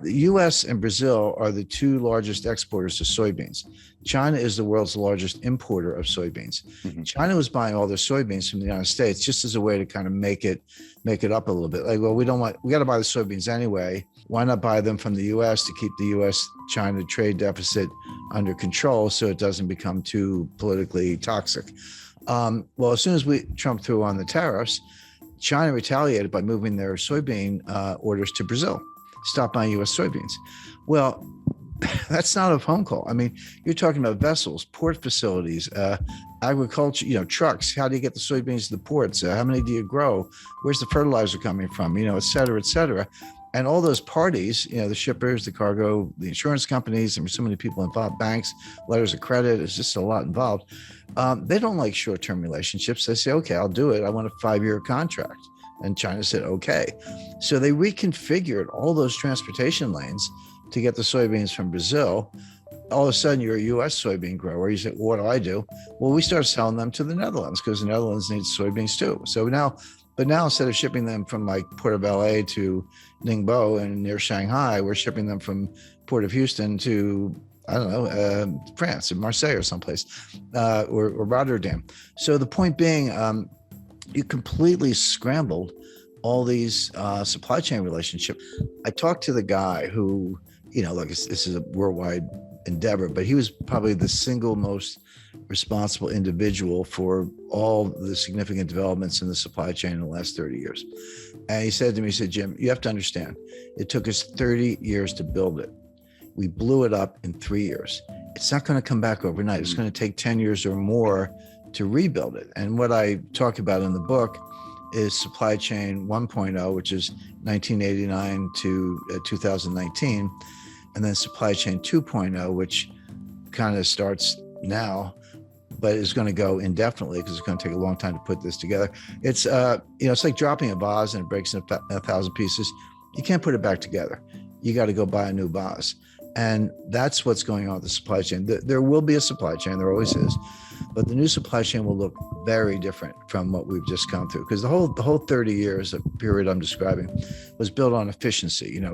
The US and Brazil are the two largest exporters of soybeans. China is the world's largest importer of soybeans. Mhm. China was buying all their soybeans from the United States just as a way to kind of make it up a little bit. Like, well, we got to buy the soybeans anyway. Why not buy them from the US to keep the US-China trade deficit under control so it doesn't become too politically toxic? Well, as soon as Trump threw on the tariffs, China retaliated by moving their soybean orders to Brazil, stop buying U.S. soybeans. Well, that's not a phone call. I mean, you're talking about vessels, port facilities, agriculture, trucks. How do you get the soybeans to the ports? How many do you grow? Where's the fertilizer coming from? Et cetera, et cetera. And all those parties, the shippers, the cargo, the insurance companies, and so many people involved, banks, letters of credit, it's just a lot involved. They don't like short-term relationships. They say, okay, I'll do it. I want a 5-year contract. And China said, okay. So they reconfigured all those transportation lanes to get the soybeans from Brazil. All of a sudden, you're a U.S. soybean grower. You say, well, what do? Well, we started selling them to the Netherlands because the Netherlands needs soybeans too. So now instead of shipping them from like Port of LA to Ningbo and near Shanghai, we're shipping them from Port of Houston to, I don't know, France, or Marseille or someplace, or Rotterdam. So the point being, you completely scrambled all these supply chain relationships. I talked to the guy who, look, this is a worldwide endeavor, but he was probably the single most responsible individual for all the significant developments in the supply chain in the last 30 years. And he said to me, Jim, you have to understand, it took us 30 years to build it. We blew it up in 3 years. It's not going to come back overnight. It's going to take 10 years or more to rebuild it. And what I talk about in the book is supply chain 1.0, which is 1989 to 2019, and then supply chain 2.0, which kind of starts now, but is going to go indefinitely because it's going to take a long time to put this together. It's it's like dropping a vase and it breaks in 1,000 pieces. You can't put it back together. You got to go buy a new vase. And that's what's going on with the supply chain. There will be a supply chain, there always is, but the new supply chain will look very different from what we've just gone through, because the whole 30 years of period I'm describing was built on efficiency,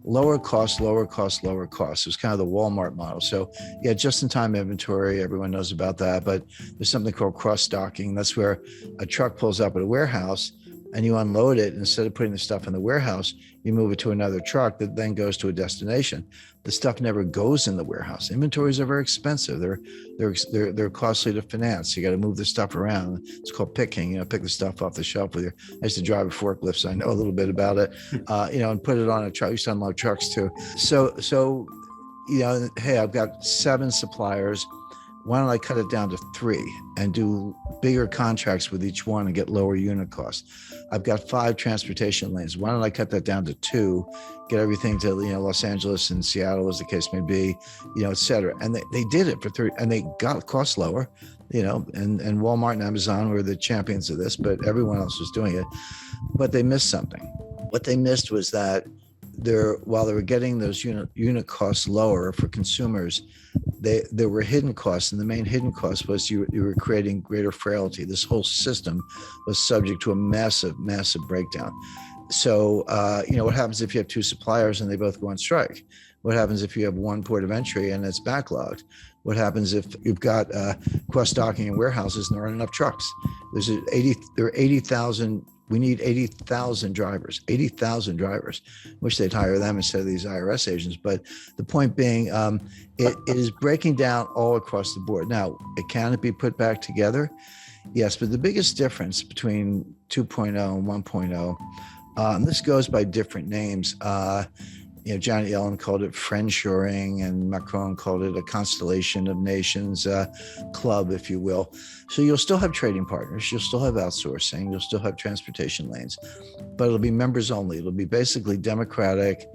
lower cost, lower cost, lower cost. It was kind of the Walmart model. So yeah, just-in-time inventory, everyone knows about that, but there's something called cross-stocking. That's where a truck pulls up at a warehouse and you unload it. Instead of putting the stuff in the warehouse, you move it to another truck that then goes to a destination. The stuff never goes in the warehouse. Inventories are very expensive. They're costly to finance. You got to move the stuff around. It's called picking. Pick the stuff off the shelf with your. I used to drive a forklift, so I know a little bit about it. And put it on a truck. I used to unload trucks too. So hey, I've got 7 suppliers. Why don't I cut it down to 3 and do bigger contracts with each one and get lower unit costs? I've got 5 transportation lanes. Why don't I cut that down to 2, get everything to Los Angeles and Seattle, as the case may be, et cetera. And they did it for 3, and they got costs lower, and Walmart and Amazon were the champions of this, but everyone else was doing it. But they missed something. What they missed was that while they were getting those unit costs lower for consumers, there were hidden costs, and the main hidden cost was you were creating greater frailty. This whole system was subject to a massive breakdown. So what happens if you have 2 suppliers and they both go on strike? What happens if you have one port of entry and it's backlogged? What happens if you've got cross-docking in warehouses and there aren't enough trucks? There are 80,000. We need 80,000 drivers, Wish they'd hire them instead of these IRS agents. But the point being, it is breaking down all across the board. Now, can it be put back together? Yes, but the biggest difference between 2.0 and 1.0, and this goes by different names. Janet Yellen called it friendshoring, and Macron called it a constellation of nations club, if you will. So you'll still have trading partners, you'll still have outsourcing, you'll still have transportation lanes, but it'll be members only. It'll be basically democratic,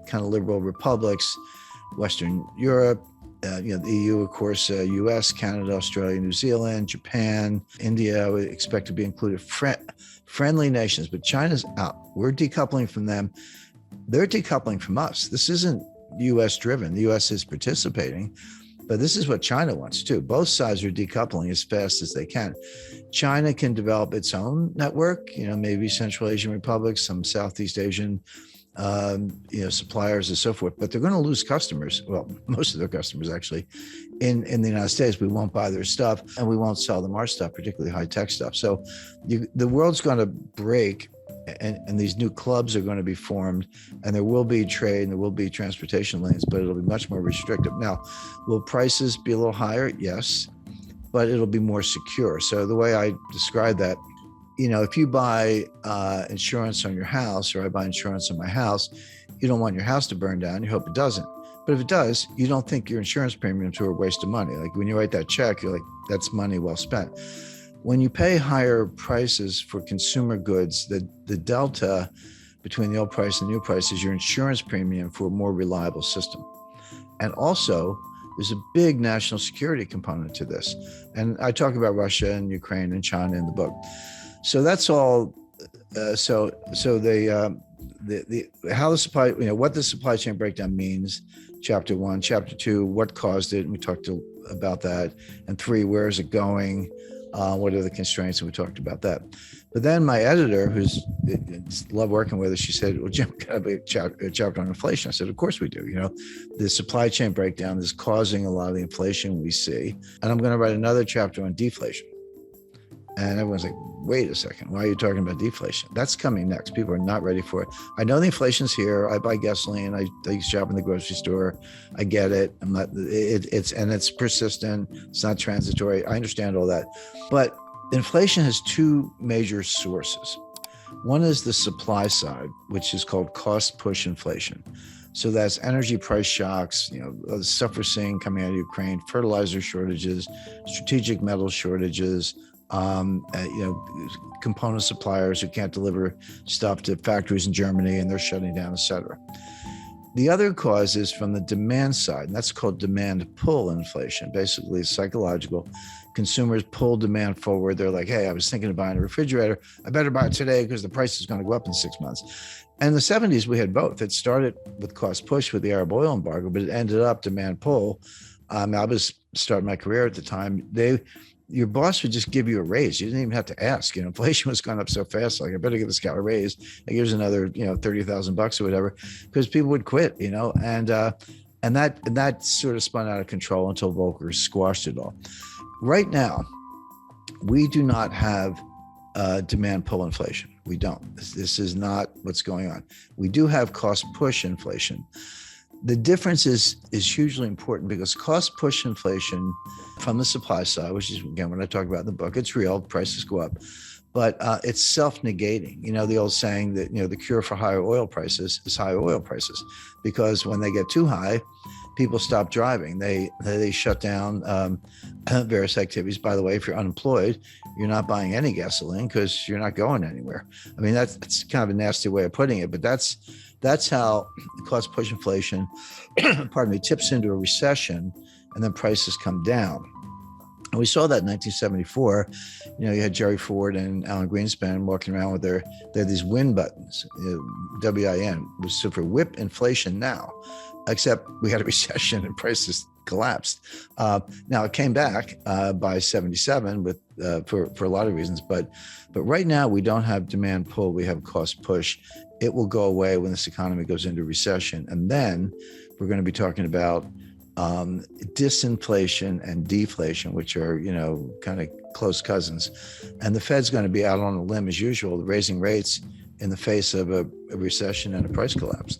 kind of liberal republics, Western Europe, the EU, of course, US, Canada, Australia, New Zealand, Japan, India, I would expect to be included. Friendly nations, but China's out. We're decoupling from them. They're decoupling from us. This isn't U.S. driven. The U.S. is participating, but this is what China wants too. Both sides are decoupling as fast as they can. China can develop its own network, maybe Central Asian republics, some Southeast Asian suppliers and so forth, but they're going to lose customers. Well, most of their customers actually in the United States. We won't buy their stuff and we won't sell them our stuff, particularly high tech stuff. So the world's going to break, and these new clubs are going to be formed, and there will be trade and there will be transportation lanes, but it'll be much more restrictive. Now, will prices be a little higher? Yes, but it'll be more secure. So the way I describe that, if you buy insurance on your house, or I buy insurance on my house, you don't want your house to burn down. You hope it doesn't. But if it does, you don't think your insurance premiums are a waste of money. Like when you write that check, you're like, that's money well spent. When you pay higher prices for consumer goods, the delta between the old price and the new price is your insurance premium for a more reliable system. And also, there's a big national security component to this. And I talk about Russia and Ukraine and China in the book. So that's all. So how the supply, what the supply chain breakdown means, chapter 1, chapter 2, what caused it, and we talked about that, and 3, where is it going, what are the constraints, and we talked about that. But then my editor, who's love working with us, she said, well, Jim, got to be a chapter on inflation. I said, of course we do. The supply chain breakdown is causing a lot of the inflation we see, and I'm going to write another chapter on deflation. And everyone's like, wait a second, why are you talking about deflation? That's coming next. People are not ready for it. I know the inflation's here. I buy gasoline. I shop in the grocery store. I get it. It's persistent. It's not transitory. I understand all that. But inflation has 2 major sources. One is the supply side, which is called cost push inflation. So that's energy price shocks, the stuff we're seeing coming out of Ukraine, fertilizer shortages, strategic metal shortages, component suppliers who can't deliver stuff to factories in Germany and they're shutting down, et cetera. The other cause is from the demand side, and that's called demand pull inflation. Basically, it's psychological. Consumers pull demand forward. They're like, hey, I was thinking of buying a refrigerator. I better buy it today because the price is going to go up in 6 months. And in the 70s, we had both. It started with cost push with the Arab oil embargo, but it ended up demand pull. I was starting my career at the time. Your boss would just give you a raise. You didn't even have to ask. Inflation was going up so fast. Like, I better give this guy a raise. Like, here's another, $30,000 or whatever, because people would quit. And that sort of spun out of control until Volcker squashed it all. Right now, we do not have demand pull inflation. We don't. This is not what's going on. We do have cost push inflation. The difference is hugely important because cost push inflation from the supply side, which is, again, when I talk about in the book, it's real, prices go up, but it's self-negating. The old saying that, the cure for higher oil prices is higher oil prices, because when they get too high, people stop driving. They shut down various activities. By the way, if you're unemployed, you're not buying any gasoline because you're not going anywhere. I mean, that's kind of a nasty way of putting it, but that's how cost push inflation, tips into a recession, and then prices come down. And we saw that in 1974. You had Jerry Ford and Alan Greenspan walking around with they had these win buttons, WIN, was so for whip inflation now, except we had a recession and prices collapsed. Now it came back by 77 with for a lot of reasons, but right now we don't have demand pull, we have cost push. It will go away when this economy goes into recession, and then we're going to be talking about disinflation and deflation, which are kind of close cousins. And the Fed's going to be out on a limb as usual, raising rates in the face of a recession and a price collapse.